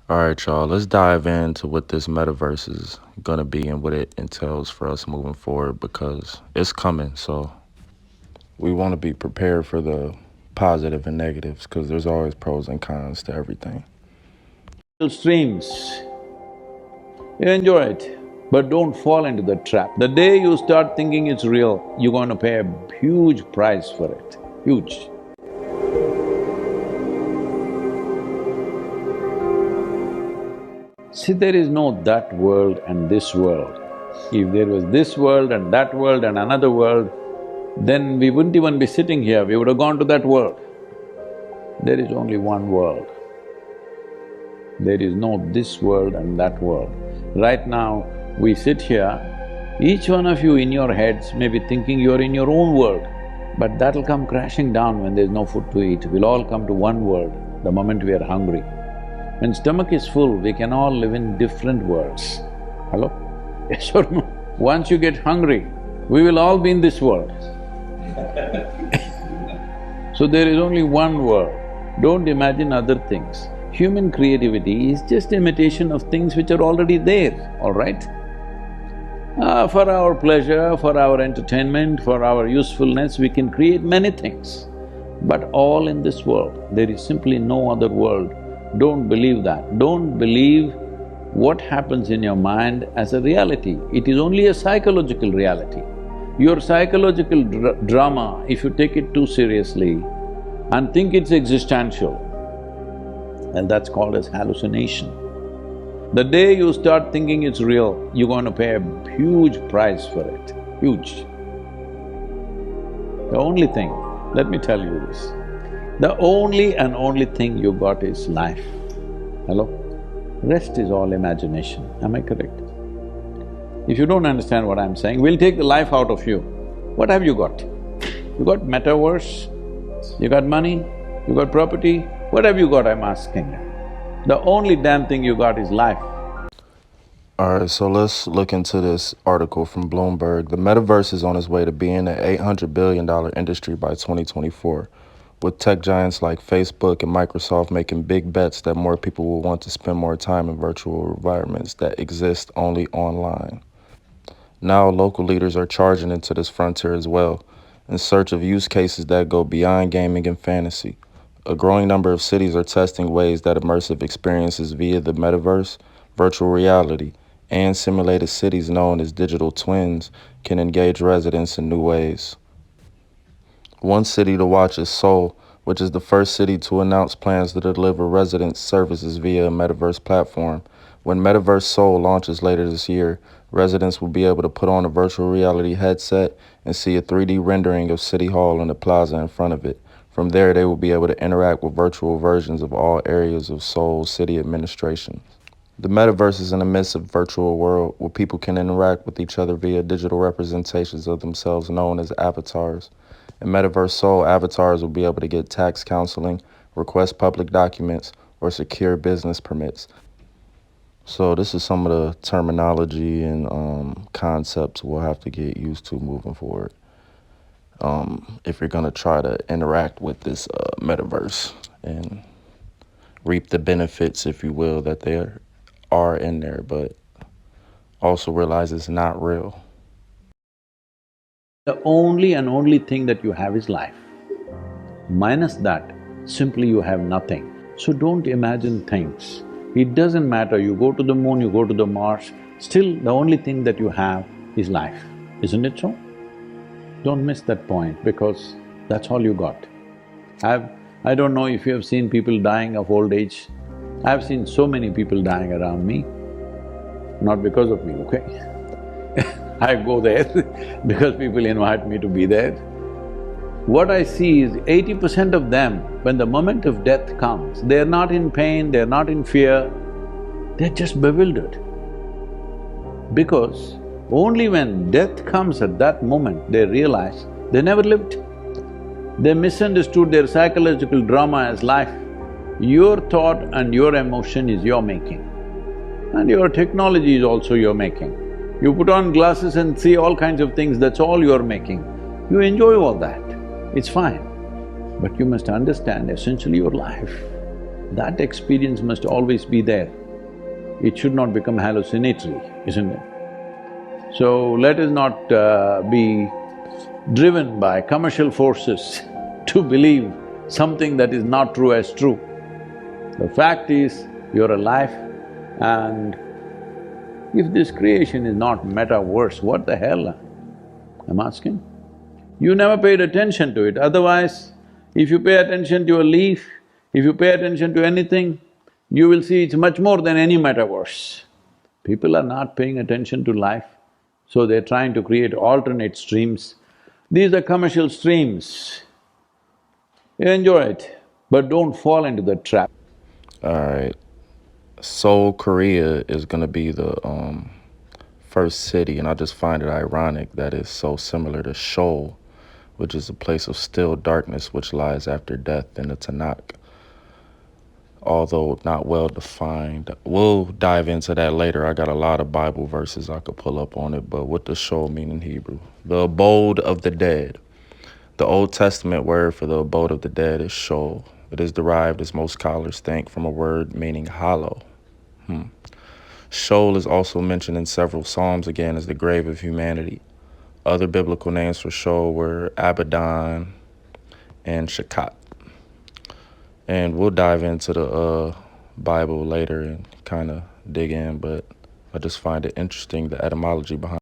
All right, y'all, let's dive into what this metaverse is going to be and what it entails for us moving forward because it's coming. So we want to be prepared for the positive and negatives because there's always pros and cons to everything. Streams, you enjoy it, but don't fall into the trap. The day you start thinking it's real, you're going to pay a huge price for it, huge. See, there is no that world and this world. If there was this world and that world and another world, then we wouldn't even be sitting here, we would have gone to that world. There is only one world. There is no this world and that world. Right now, we sit here, each one of you in your heads may be thinking you're in your own world, but that'll come crashing down when there's no food to eat. We'll all come to one world the moment we are hungry. When stomach is full, we can all live in different worlds. Hello? Yes or no? Once you get hungry, we will all be in this world. So there is only one world. Don't imagine other things. Human creativity is just imitation of things which are already there, all right? For our pleasure, for our entertainment, for our usefulness, we can create many things. But all in this world, there is simply no other world. Don't believe that. Don't believe what happens in your mind as a reality. It is only a psychological reality. Your psychological drama, if you take it too seriously and think it's existential, and that's called as hallucination. The day you start thinking it's real, you're going to pay a huge price for it, huge. The only thing, let me tell you this, the only and only thing you got is life. Hello? Rest is all imagination, am I correct? If you don't understand what I'm saying, we'll take the life out of you. What have you got? You got Metaverse, you got money, you got property, what have you got, I'm asking? The only damn thing you got is life. All right, so let's look into this article from Bloomberg. The metaverse is on its way to being an $800 billion industry by 2024, with tech giants like Facebook and Microsoft making big bets that more people will want to spend more time in virtual environments that exist only online. Now, local leaders are charging into this frontier as well, in search of use cases that go beyond gaming and fantasy. A growing number of cities are testing ways that immersive experiences via the metaverse, virtual reality, and simulated cities known as digital twins can engage residents in new ways. One city to watch is Seoul, which is the first city to announce plans to deliver resident services via a metaverse platform. When Metaverse Seoul launches later this year, residents will be able to put on a virtual reality headset and see a 3D rendering of City Hall and the plaza in front of it. From there, they will be able to interact with virtual versions of all areas of Seoul's city administration. The metaverse is an immersive virtual world where people can interact with each other via digital representations of themselves known as avatars. In Metaverse Soul, avatars will be able to get tax counseling, request public documents, or secure business permits. So this is some of the terminology and concepts we'll have to get used to moving forward if you're going to try to interact with this metaverse and reap the benefits, if you will, that there are in there, but also realize it's not real. The only and only thing that you have is life. Minus that, simply you have nothing. So don't imagine things. It doesn't matter, you go to the moon, you go to the Mars, still the only thing that you have is life, isn't it so? Don't miss that point because that's all you got. I don't know if you have seen people dying of old age. I've seen so many people dying around me, not because of me, okay? I go there because people invite me to be there. What I see is 80% of them, when the moment of death comes, they're not in pain, they're not in fear, they're just bewildered. Because only when death comes at that moment, they realize they never lived. They misunderstood their psychological drama as life. Your thought and your emotion is your making, and your technology is also your making. You put on glasses and see all kinds of things, that's all you're making. You enjoy all that, it's fine. But you must understand essentially your life. That experience must always be there. It should not become hallucinatory, isn't it? So let us not be driven by commercial forces to believe something that is not true as true. The fact is, you're alive, and if this creation is not metaverse, what the hell? I'm asking. You never paid attention to it, otherwise, if you pay attention to a leaf, if you pay attention to anything, you will see it's much more than any metaverse. People are not paying attention to life, so they're trying to create alternate streams. These are commercial streams. Enjoy it, but don't fall into the trap. All right. Seoul, Korea is gonna be the first city, and I just find it ironic that it's so similar to Sheol, which is a place of still darkness which lies after death in the Tanakh, although not well defined. We'll dive into that later. I got a lot of Bible verses I could pull up on it, but what does Sheol mean in Hebrew? The abode of the dead. The Old Testament word for the abode of the dead is Sheol. It is derived, as most scholars think, from a word meaning hollow. Sheol is also mentioned in several Psalms again as the grave of humanity. Other biblical names for Sheol were Abaddon and Shakhat. And we'll dive into the Bible later and kind of dig in, but I just find it interesting the etymology behind